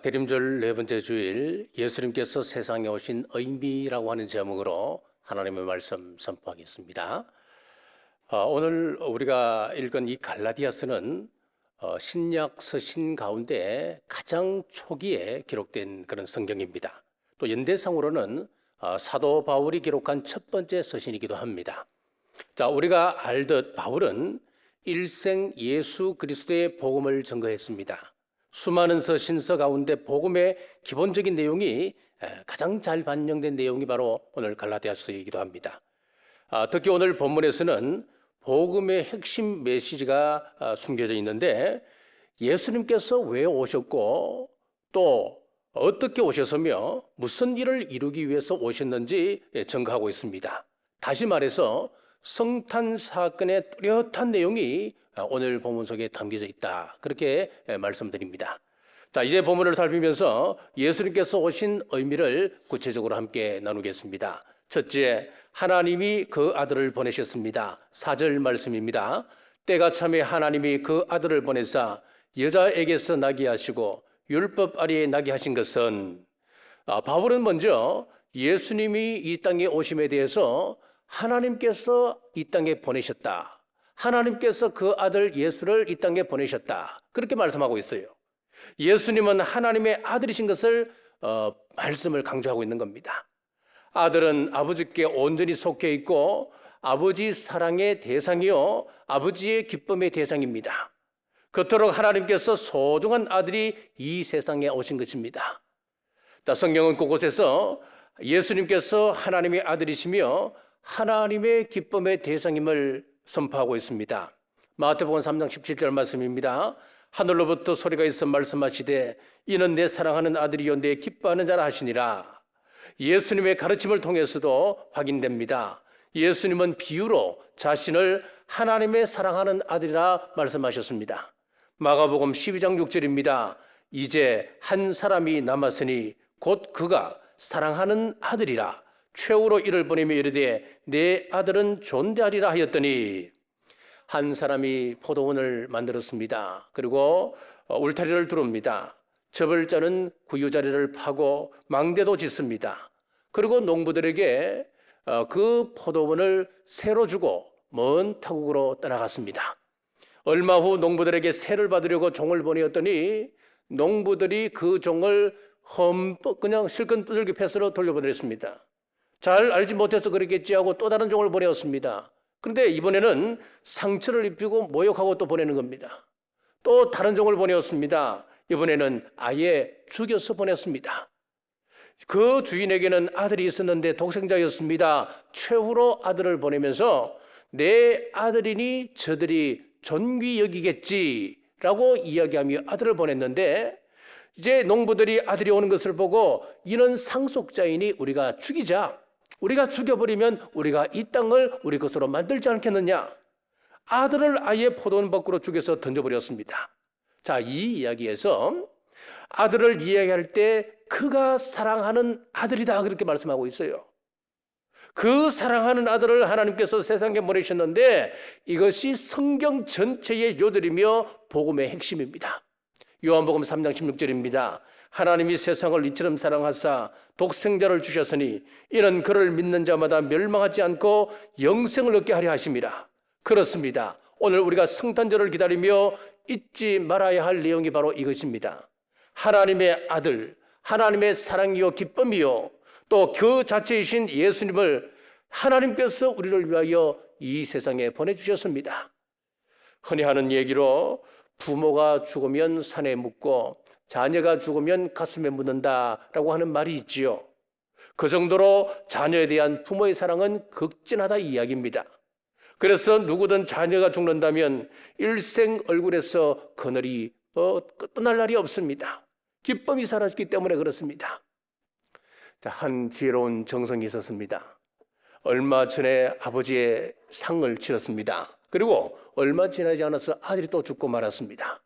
대림절 네 번째 주일 예수님께서 세상에 오신 의미라고 하는 제목으로 하나님의 말씀 선포하겠습니다. 오늘 우리가 읽은 이 갈라디아서는 신약 서신 가운데 가장 초기에 기록된 그런 성경입니다. 또 연대상으로는 사도 바울이 기록한 첫 번째 서신이기도 합니다. 자, 우리가 알듯 바울은 일생 예수 그리스도의 복음을 증거했습니다. 수많은 서신서 가운데 복음의 기본적인 내용이 가장 잘 반영된 내용이 바로 오늘 갈라디아서이기도 합니다. 특히 오늘 본문에서는 복음의 핵심 메시지가 숨겨져 있는데 예수님께서 왜 오셨고 또 어떻게 오셨으며 무슨 일을 이루기 위해서 오셨는지 증거하고 있습니다. 다시 말해서 성탄 사건의 뚜렷한 내용이 오늘 본문 속에 담겨져 있다. 그렇게 말씀드립니다. 자, 이제 본문을 살피면서 예수님께서 오신 의미를 구체적으로 함께 나누겠습니다. 첫째, 하나님이 그 아들을 보내셨습니다. 4절 말씀입니다. 때가 참에 하나님이 그 아들을 보내사 여자에게서 나게 하시고 율법 아래에 나게 하신 것은, 바울은 먼저 예수님이 이 땅에 오심에 대해서 하나님께서 이 땅에 보내셨다. 하나님께서 그 아들 예수를 이 땅에 보내셨다. 그렇게 말씀하고 있어요. 예수님은 하나님의 아들이신 것을 말씀을 강조하고 있는 겁니다. 아들은 아버지께 온전히 속해 있고 아버지 사랑의 대상이요 아버지의 기쁨의 대상입니다. 그토록 하나님께서 소중한 아들이 이 세상에 오신 것입니다. 자, 성경은 곳곳에서 예수님께서 하나님의 아들이시며 하나님의 기쁨의 대상임을 선포하고 있습니다. 마태복음 3장 17절 말씀입니다. 하늘로부터 소리가 있어 말씀하시되 이는 내 사랑하는 아들이요 내 기뻐하는 자라 하시니라. 예수님의 가르침을 통해서도 확인됩니다. 예수님은 비유로 자신을 하나님의 사랑하는 아들이라 말씀하셨습니다. 마가복음 12장 6절입니다. 이제 한 사람이 남았으니 곧 그가 사랑하는 아들이라. 최후로 이를 보내며 이르되 내 아들은 존대하리라 하였더니, 한 사람이 포도원을 만들었습니다. 그리고 울타리를 두릅니다. 접을 자는 구유자리를 파고 망대도 짓습니다. 그리고 농부들에게 그 포도원을 새로 주고 먼 타국으로 떠나갔습니다. 얼마 후 농부들에게 세를 받으려고 종을 보내었더니 농부들이 그 종을 험뻑 그냥 실컷 두들겨 패스로 돌려보냈습니다. 잘 알지 못해서 그랬겠지 하고 또 다른 종을 보내었습니다. 그런데 이번에는 상처를 입히고 모욕하고 또 보내는 겁니다. 또 다른 종을 보내었습니다. 이번에는 아예 죽여서 보냈습니다. 그 주인에게는 아들이 있었는데 독생자였습니다. 최후로 아들을 보내면서 내 아들이니 저들이 존귀 여기겠지라고 이야기하며 아들을 보냈는데, 이제 농부들이 아들이 오는 것을 보고 이는 상속자이니 우리가 죽이자. 우리가 죽여버리면 우리가 이 땅을 우리 것으로 만들지 않겠느냐. 아들을 아예 포도원 밖으로 죽여서 던져버렸습니다. 자, 이 이야기에서 아들을 이야기할 때 그가 사랑하는 아들이다 그렇게 말씀하고 있어요. 그 사랑하는 아들을 하나님께서 세상에 보내셨는데 이것이 성경 전체의 요들이며 복음의 핵심입니다. 요한복음 3장 16절입니다. 하나님이 세상을 이처럼 사랑하사 독생자를 주셨으니 이는 그를 믿는 자마다 멸망하지 않고 영생을 얻게 하려 하심이라. 그렇습니다. 오늘 우리가 성탄절을 기다리며 잊지 말아야 할 내용이 바로 이것입니다. 하나님의 아들, 하나님의 사랑이요 기쁨이요 또 그 자체이신 예수님을 하나님께서 우리를 위하여 이 세상에 보내주셨습니다. 흔히 하는 얘기로 부모가 죽으면 산에 묻고 자녀가 죽으면 가슴에 묻는다라고 하는 말이 있지요. 그 정도로 자녀에 대한 부모의 사랑은 극진하다 이 이야기입니다. 그래서 누구든 자녀가 죽는다면 일생 얼굴에서 그늘이 떠날 날이 없습니다. 기쁨이 사라졌기 때문에 그렇습니다. 자, 한 지혜로운 정성이 있었습니다. 얼마 전에 아버지의 상을 치렀습니다. 그리고 얼마 지나지 않아서 아들이 또 죽고 말았습니다.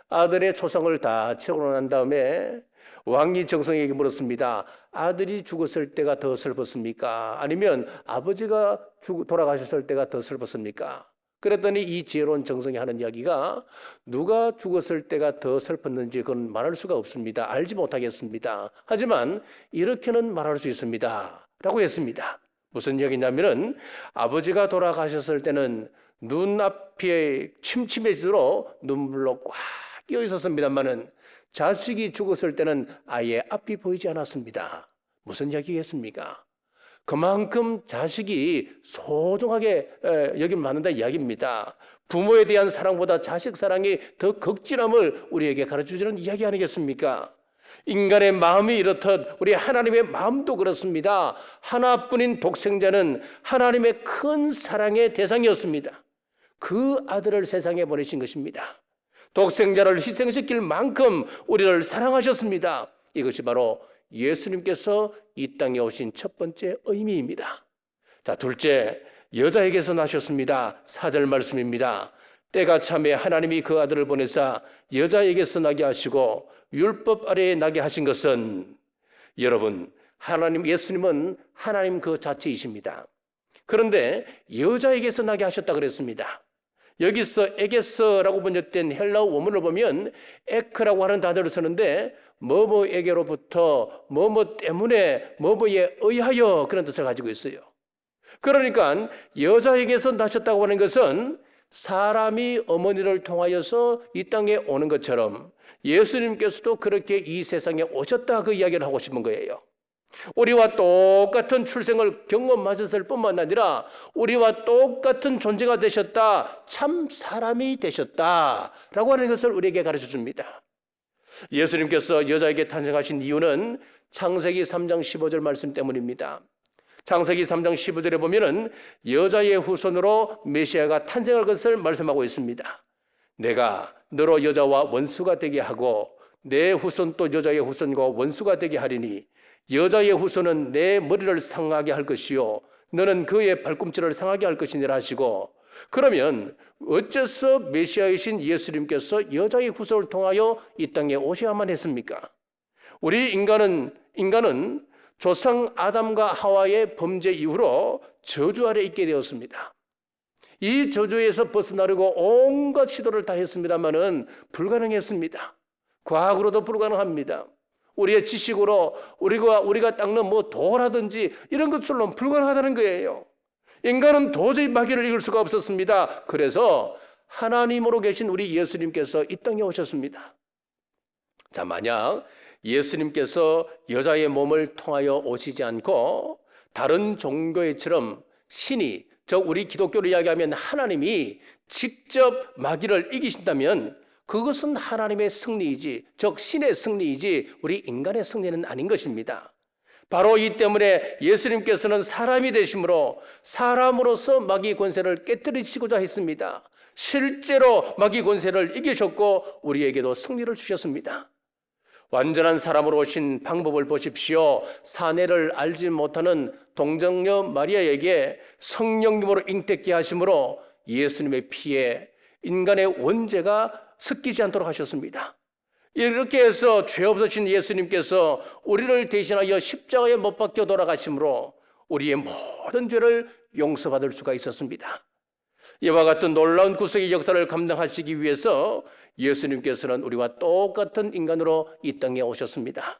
아들의 초상을 다 치르고 난 다음에 왕이 정성에게 물었습니다. 아들이 죽었을 때가 더 슬펐습니까? 아니면 아버지가 돌아가셨을 때가 더 슬펐습니까? 그랬더니 이 지혜로운 정성이 하는 이야기가 누가 죽었을 때가 더 슬펐는지 그건 말할 수가 없습니다. 알지 못하겠습니다. 하지만 이렇게는 말할 수 있습니다. 라고 했습니다. 무슨 이야기냐면은 아버지가 돌아가셨을 때는 눈앞이 침침해지도록 눈물로 꽉 끼어 있었습니다만은 자식이 죽었을 때는 아예 앞이 보이지 않았습니다. 무슨 이야기겠습니까? 그만큼 자식이 소중하게 여김을 받는다 이야기입니다. 부모에 대한 사랑보다 자식 사랑이 더 극진함을 우리에게 가르쳐주는 이야기 아니겠습니까? 인간의 마음이 이렇듯 우리 하나님의 마음도 그렇습니다. 하나뿐인 독생자는 하나님의 큰 사랑의 대상이었습니다. 그 아들을 세상에 보내신 것입니다. 독생자를 희생시킬 만큼 우리를 사랑하셨습니다. 이것이 바로 예수님께서 이 땅에 오신 첫 번째 의미입니다. 자, 둘째, 여자에게서 나셨습니다. 4절 말씀입니다. 때가 참에 하나님이 그 아들을 보내사 여자에게서 나게 하시고 율법 아래에 나게 하신 것은, 여러분, 하나님, 예수님은 하나님 그 자체이십니다. 그런데 여자에게서 나게 하셨다 그랬습니다. 여기서 에게서라고 번역된 헬라어 원문을 보면 에크라고 하는 단어를 쓰는데 뭐뭐에게로부터 뭐뭐 때문에 뭐뭐에 의하여 그런 뜻을 가지고 있어요. 그러니까 여자에게서 나셨다고 하는 것은 사람이 어머니를 통하여서 이 땅에 오는 것처럼 예수님께서도 그렇게 이 세상에 오셨다, 그 이야기를 하고 싶은 거예요. 우리와 똑같은 출생을 경험하셨을 뿐만 아니라 우리와 똑같은 존재가 되셨다, 참 사람이 되셨다라고 하는 것을 우리에게 가르쳐 줍니다. 예수님께서 여자에게 탄생하신 이유는 창세기 3장 15절 말씀 때문입니다. 창세기 3장 15절에 보면은 여자의 후손으로 메시아가 탄생할 것을 말씀하고 있습니다. 내가 너로 여자와 원수가 되게 하고 내 후손 또 여자의 후손과 원수가 되게 하리니 여자의 후손은 내 머리를 상하게 할 것이요 너는 그의 발꿈치를 상하게 할 것이니라 하시고, 그러면 어째서 메시아이신 예수님께서 여자의 후손을 통하여 이 땅에 오셔야만 했습니까? 우리 인간은 조상 아담과 하와의 범죄 이후로 저주 아래 있게 되었습니다. 이 저주에서 벗어나려고 온갖 시도를 다 했습니다마는 불가능했습니다. 과학으로도 불가능합니다. 우리의 지식으로 우리가 닦는 돌하든지 이런 것들로는 불가능하다는 거예요. 인간은 도저히 마귀를 이길 수가 없었습니다. 그래서 하나님으로 계신 우리 예수님께서 이 땅에 오셨습니다. 자, 만약 예수님께서 여자의 몸을 통하여 오시지 않고 다른 종교의처럼 신이, 즉 우리 기독교로 이야기하면 하나님이 직접 마귀를 이기신다면 그것은 하나님의 승리이지, 즉 신의 승리이지 우리 인간의 승리는 아닌 것입니다. 바로 이 때문에 예수님께서는 사람이 되심으로 사람으로서 마귀 권세를 깨뜨리시고자 했습니다. 실제로 마귀 권세를 이기셨고 우리에게도 승리를 주셨습니다. 완전한 사람으로 오신 방법을 보십시오. 사내를 알지 못하는 동정녀 마리아에게 성령님으로 잉태케 하심으로 예수님의 피에 인간의 원죄가 섞이지 않도록 하셨습니다. 이렇게 해서 죄 없으신 예수님께서 우리를 대신하여 십자가에 못 박혀 돌아가심으로 우리의 모든 죄를 용서받을 수가 있었습니다. 이와 같은 놀라운 구속의 역사를 감당하시기 위해서 예수님께서는 우리와 똑같은 인간으로 이 땅에 오셨습니다.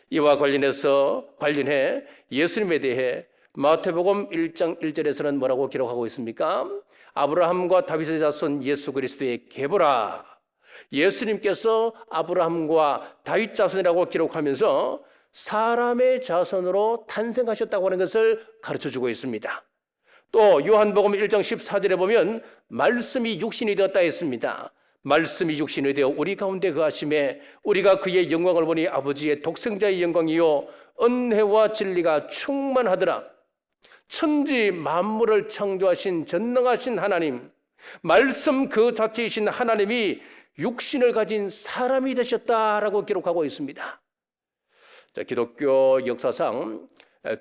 이와 관련해 예수님에 대해 마태복음 1장 1절에서는 뭐라고 기록하고 있습니까? 아브라함과 다윗의 자손 예수 그리스도의 계보라. 예수님께서 아브라함과 다윗 자손이라고 기록하면서 사람의 자손으로 탄생하셨다고 하는 것을 가르쳐주고 있습니다. 또 요한복음 1장 14절에 보면 말씀이 육신이 되었다 했습니다. 말씀이 육신이 되어 우리 가운데 거하심에 우리가 그의 영광을 보니 아버지의 독생자의 영광이요 은혜와 진리가 충만하더라. 천지 만물을 창조하신 전능하신 하나님, 말씀 그 자체이신 하나님이 육신을 가진 사람이 되셨다라고 기록하고 있습니다. 자, 기독교 역사상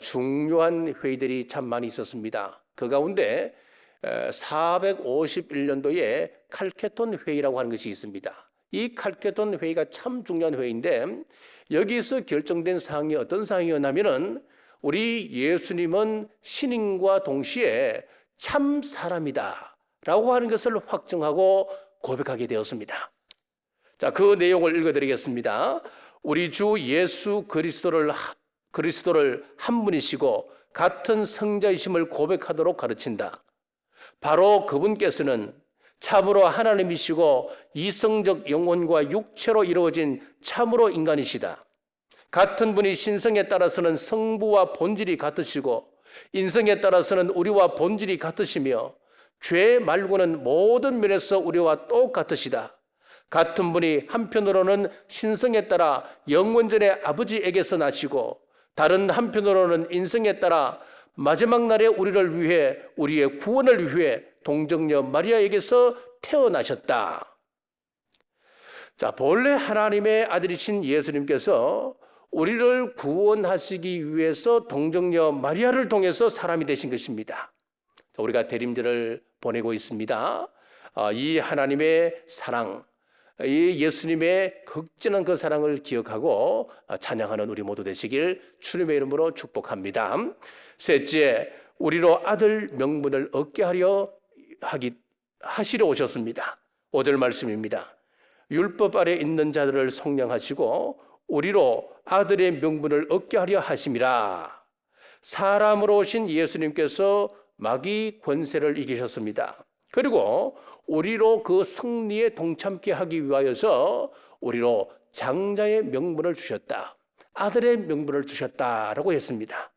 중요한 회의들이 참 많이 있었습니다. 그 가운데 451년도에 칼케톤 회의라고 하는 것이 있습니다. 이 칼케톤 회의가 참 중요한 회의인데 여기서 결정된 사항이 어떤 사항이었냐면은 우리 예수님은 신인과 동시에 참 사람이다 라고 하는 것을 확증하고 고백하게 되었습니다. 자, 그 내용을 읽어드리겠습니다. 우리 주 예수 그리스도를 한 분이시고 같은 성자이심을 고백하도록 가르친다. 바로 그분께서는 참으로 하나님이시고 이성적 영혼과 육체로 이루어진 참으로 인간이시다. 같은 분이 신성에 따라서는 성부와 본질이 같으시고 인성에 따라서는 우리와 본질이 같으시며 죄 말고는 모든 면에서 우리와 똑같으시다. 같은 분이 한편으로는 신성에 따라 영원전의 아버지에게서 나시고 다른 한편으로는 인성에 따라 마지막 날에 우리를 위해 우리의 구원을 위해 동정녀 마리아에게서 태어나셨다. 자, 본래 하나님의 아들이신 예수님께서 우리를 구원하시기 위해서 동정녀 마리아를 통해서 사람이 되신 것입니다. 자, 우리가 대림절을 보내고 있습니다. 이 하나님의 사랑, 이 예수님의 극진한 그 사랑을 기억하고 찬양하는 우리 모두 되시길 주님의 이름으로 축복합니다. 셋째, 우리로 아들 명분을 얻게 하시려 오셨습니다. 5절 말씀입니다. 율법 아래 있는 자들을 속량하시고 우리로 아들의 명분을 얻게 하려 하심이라. 사람으로 오신 예수님께서 마귀 권세를 이기셨습니다. 그리고 우리로 그 승리에 동참케 하기 위하여서 우리로 장자의 명분을 주셨다. 아들의 명분을 주셨다라고 했습니다.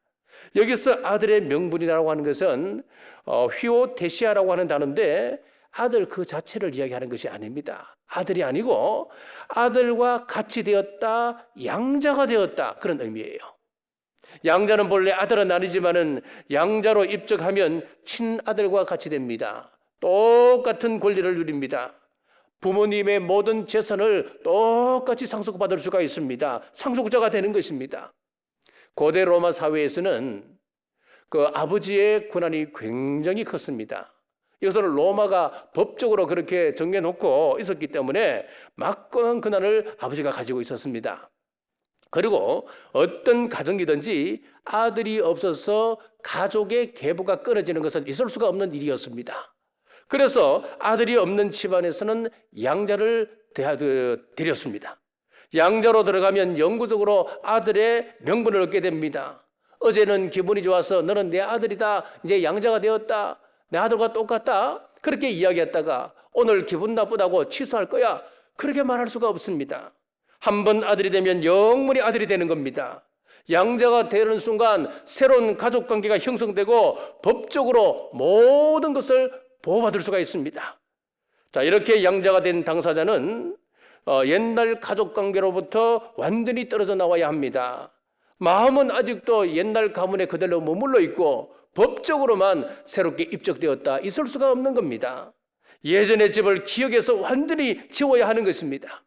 여기서 아들의 명분이라고 하는 것은 휘오테시아라고 하는 단어인데 아들 그 자체를 이야기하는 것이 아닙니다. 아들이 아니고 아들과 같이 되었다, 양자가 되었다, 그런 의미예요. 양자는 본래 아들은 아니지만은 양자로 입적하면 친아들과 같이 됩니다. 똑같은 권리를 누립니다. 부모님의 모든 재산을 똑같이 상속받을 수가 있습니다. 상속자가 되는 것입니다. 고대 로마 사회에서는 그 아버지의 권한이 굉장히 컸습니다. 이것을 로마가 법적으로 그렇게 정해놓고 있었기 때문에 막강한 권한을 아버지가 가지고 있었습니다. 그리고 어떤 가정이든지 아들이 없어서 가족의 계보가 끊어지는 것은 있을 수가 없는 일이었습니다. 그래서 아들이 없는 집안에서는 양자를 데렸습니다. 양자로 들어가면 영구적으로 아들의 명분을 얻게 됩니다. 어제는 기분이 좋아서 너는 내 아들이다, 이제 양자가 되었다, 내 아들과 똑같다, 그렇게 이야기했다가 오늘 기분 나쁘다고 취소할 거야, 그렇게 말할 수가 없습니다. 한 번 아들이 되면 영원히 아들이 되는 겁니다. 양자가 되는 순간 새로운 가족관계가 형성되고 법적으로 모든 것을 보호받을 수가 있습니다. 자, 이렇게 양자가 된 당사자는 옛날 가족관계로부터 완전히 떨어져 나와야 합니다. 마음은 아직도 옛날 가문에 그대로 머물러 있고 법적으로만 새롭게 입적되었다, 있을 수가 없는 겁니다. 예전의 집을 기억해서 완전히 지워야 하는 것입니다.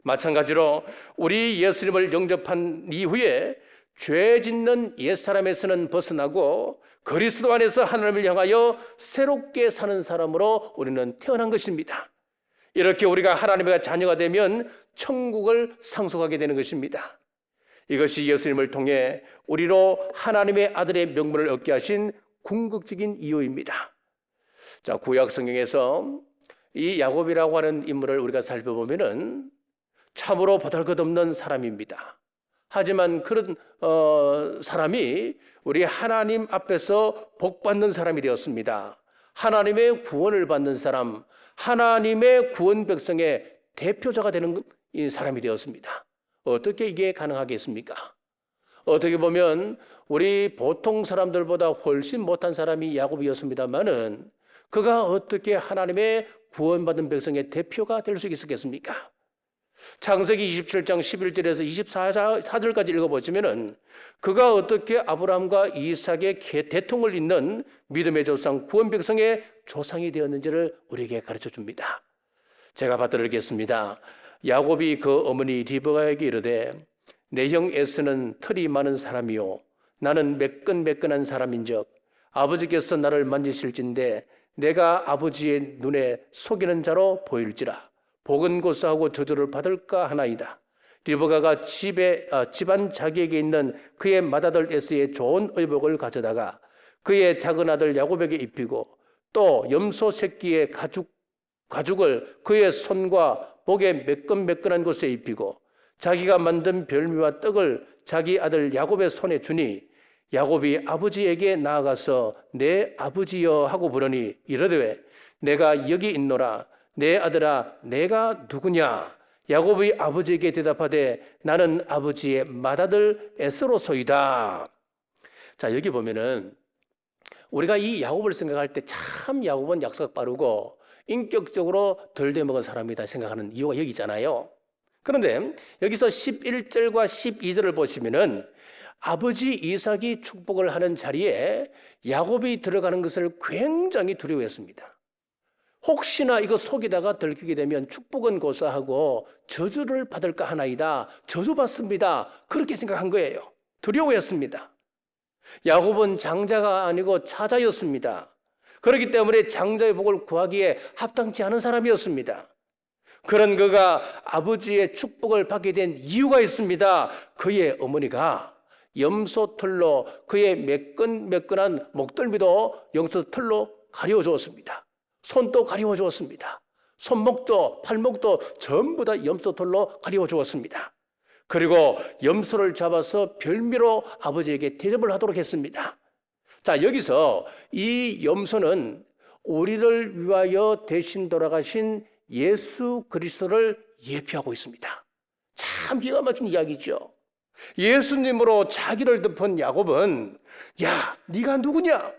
마찬가지로 우리 예수님을 영접한 이후에 죄 짓는 옛사람에서는 벗어나고 그리스도 안에서 하나님을 향하여 새롭게 사는 사람으로 우리는 태어난 것입니다. 이렇게 우리가 하나님의 자녀가 되면 천국을 상속하게 되는 것입니다. 이것이 예수님을 통해 우리로 하나님의 아들의 명분을 얻게 하신 궁극적인 이유입니다. 자, 구약 성경에서 이 야곱이라고 하는 인물을 우리가 살펴보면은 참으로 보잘것없는 사람입니다. 하지만 그런 사람이 우리 하나님 앞에서 복받는 사람이 되었습니다. 하나님의 구원을 받는 사람, 하나님의 구원 백성의 대표자가 되는 이 사람이 되었습니다. 어떻게 이게 가능하겠습니까? 어떻게 보면 우리 보통 사람들보다 훨씬 못한 사람이 야곱이었습니다만은 그가 어떻게 하나님의 구원받은 백성의 대표가 될 수 있었겠습니까? 창세기 27장 11절에서 24절까지 읽어보시면은 그가 어떻게 아브라함과 이삭의 대통을 잇는 믿음의 조상 구원 백성의 조상이 되었는지를 우리에게 가르쳐 줍니다. 제가 받들겠습니다. 야곱이 그 어머니 리브가에게 이르되 내 형 에서는 털이 많은 사람이요 나는 매끈매끈한 사람인즉 아버지께서 나를 만지실진데 내가 아버지의 눈에 속이는 자로 보일지라 복은 고사하고 저주를 받을까 하나이다. 리브가가 집안 자기에게 있는 그의 맏아들 에서의 좋은 의복을 가져다가 그의 작은 아들 야곱에게 입히고 또 염소 새끼의 가죽을 그의 손과 목에 매끈매끈한 곳에 입히고 자기가 만든 별미와 떡을 자기 아들 야곱의 손에 주니 야곱이 아버지에게 나아가서 내 아버지여 하고 부르니 이르되 내가 여기 있노라. 내 아들아 내가 누구냐? 야곱이 아버지에게 대답하되 나는 아버지의 맏아들 에스로소이다. 자, 여기 보면은 우리가 이 야곱을 생각할 때 참 야곱은 약속 빠르고 인격적으로 덜 돼먹은 사람이다 생각하는 이유가 여기 있잖아요. 그런데 여기서 11절과 12절을 보시면은 아버지 이삭이 축복을 하는 자리에 야곱이 들어가는 것을 굉장히 두려워했습니다. 혹시나 이거 속이다가 들키게 되면 축복은 고사하고 저주를 받을까 하나이다. 저주받습니다. 그렇게 생각한 거예요. 두려워했습니다. 야곱은 장자가 아니고 차자였습니다. 그렇기 때문에 장자의 복을 구하기에 합당치 않은 사람이었습니다. 그런 그가 아버지의 축복을 받게 된 이유가 있습니다. 그의 어머니가 염소털로 그의 매끈매끈한 목덜미도 염소털로 가려워 주었습니다. 손도 가려워 주었습니다. 손목도 팔목도 전부 다 염소털로 가려워 주었습니다. 그리고 염소를 잡아서 별미로 아버지에게 대접을 하도록 했습니다. 자, 여기서 이 염소는 우리를 위하여 대신 돌아가신 예수 그리스도를 예표하고 있습니다. 참 기가 막힌 이야기죠. 예수님으로 자기를 덮은 야곱은 야, 네가 누구냐?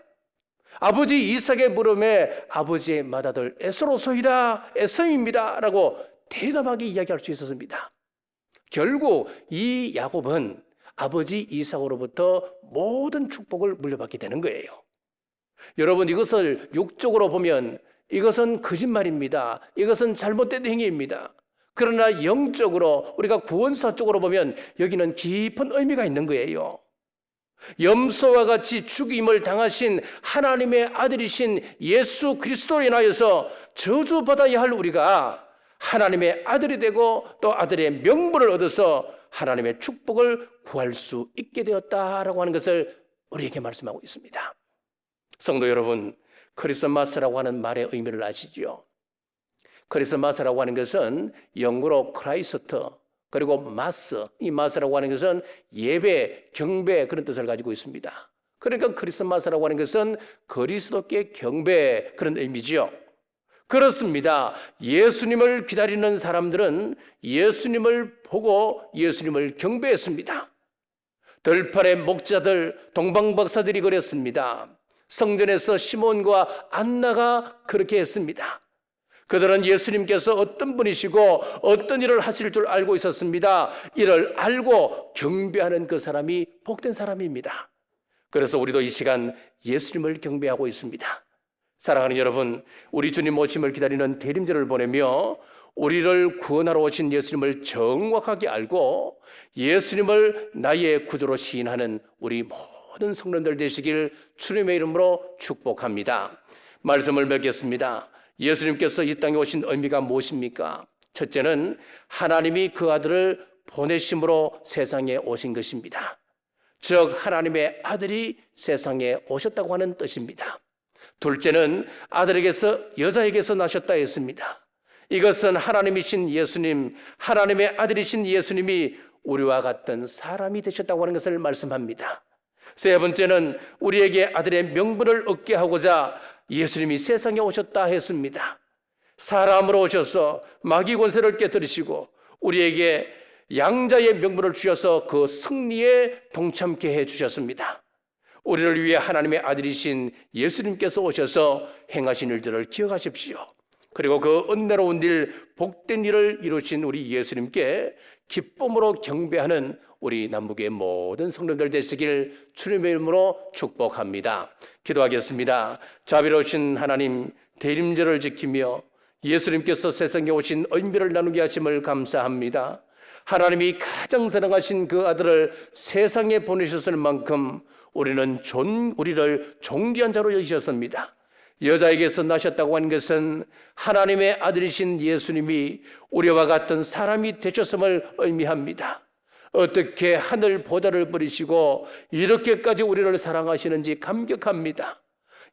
아버지 이삭의 물음에 아버지의 맏아들 에스로소이다, 에서입니다 라고 대담하게 이야기할 수 있었습니다. 결국 이 야곱은 아버지 이삭으로부터 모든 축복을 물려받게 되는 거예요. 여러분, 이것을 육적으로 보면 이것은 거짓말입니다. 이것은 잘못된 행위입니다. 그러나 영적으로 우리가 구원사적으로 보면 여기는 깊은 의미가 있는 거예요. 염소와 같이 죽임을 당하신 하나님의 아들이신 예수 그리스도로 인하여서 저주받아야 할 우리가 하나님의 아들이 되고 또 아들의 명분을 얻어서 하나님의 축복을 구할 수 있게 되었다라고 하는 것을 우리에게 말씀하고 있습니다. 성도 여러분, 크리스마스라고 하는 말의 의미를 아시죠? 크리스마스라고 하는 것은 영어로 크라이스트, 그리고 마스, 이 마스라고 하는 것은 예배, 경배 그런 뜻을 가지고 있습니다. 그러니까 크리스마스라고 하는 것은 그리스도께 경배 그런 의미지요. 그렇습니다. 예수님을 기다리는 사람들은 예수님을 보고 예수님을 경배했습니다. 들판의 목자들, 동방박사들이 그랬습니다. 성전에서 시몬과 안나가 그렇게 했습니다. 그들은 예수님께서 어떤 분이시고 어떤 일을 하실 줄 알고 있었습니다. 이를 알고 경배하는 그 사람이 복된 사람입니다. 그래서 우리도 이 시간 예수님을 경배하고 있습니다. 사랑하는 여러분, 우리 주님 오심을 기다리는 대림절을 보내며 우리를 구원하러 오신 예수님을 정확하게 알고 예수님을 나의 구주로 시인하는 우리 모든 성도들 되시길 주님의 이름으로 축복합니다. 말씀을 맺겠습니다. 예수님께서 이 땅에 오신 의미가 무엇입니까? 첫째는 하나님이 그 아들을 보내심으로 세상에 오신 것입니다. 즉 하나님의 아들이 세상에 오셨다고 하는 뜻입니다. 둘째는 아들에게서 여자에게서 나셨다 했습니다. 이것은 하나님이신 예수님, 하나님의 아들이신 예수님이 우리와 같은 사람이 되셨다고 하는 것을 말씀합니다. 세 번째는 우리에게 아들의 명분을 얻게 하고자 예수님이 세상에 오셨다 했습니다. 사람으로 오셔서 마귀 권세를 깨뜨리시고 우리에게 양자의 명분을 주셔서 그 승리에 동참케 해주셨습니다. 우리를 위해 하나님의 아들이신 예수님께서 오셔서 행하신 일들을 기억하십시오. 그리고 그 은혜로운 일, 복된 일을 이루신 우리 예수님께 기쁨으로 경배하는 우리 남북의 모든 성도들 되시길 주님의 이름으로 축복합니다. 기도하겠습니다. 자비로우신 하나님, 대림절을 지키며 예수님께서 세상에 오신 의미를 나누게 하심을 감사합니다. 하나님이 가장 사랑하신 그 아들을 세상에 보내셨을 만큼 우리를 존귀한 자로 여기셨습니다. 여자에게서 나셨다고 하는 것은 하나님의 아들이신 예수님이 우리와 같은 사람이 되셨음을 의미합니다. 어떻게 하늘 보좌를 버리시고 이렇게까지 우리를 사랑하시는지 감격합니다.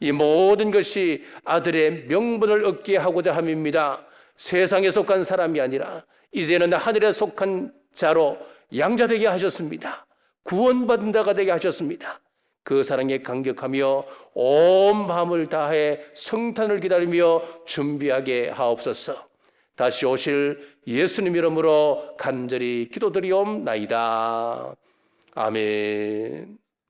이 모든 것이 아들의 명분을 얻게 하고자 함입니다. 세상에 속한 사람이 아니라 이제는 하늘에 속한 자로 양자되게 하셨습니다. 구원받은 자가 되게 하셨습니다. 그 사랑에 감격하며 온 마음을 다해 성탄을 기다리며 준비하게 하옵소서. 다시 오실 예수님 이름으로 간절히 기도드리옵나이다. 아멘.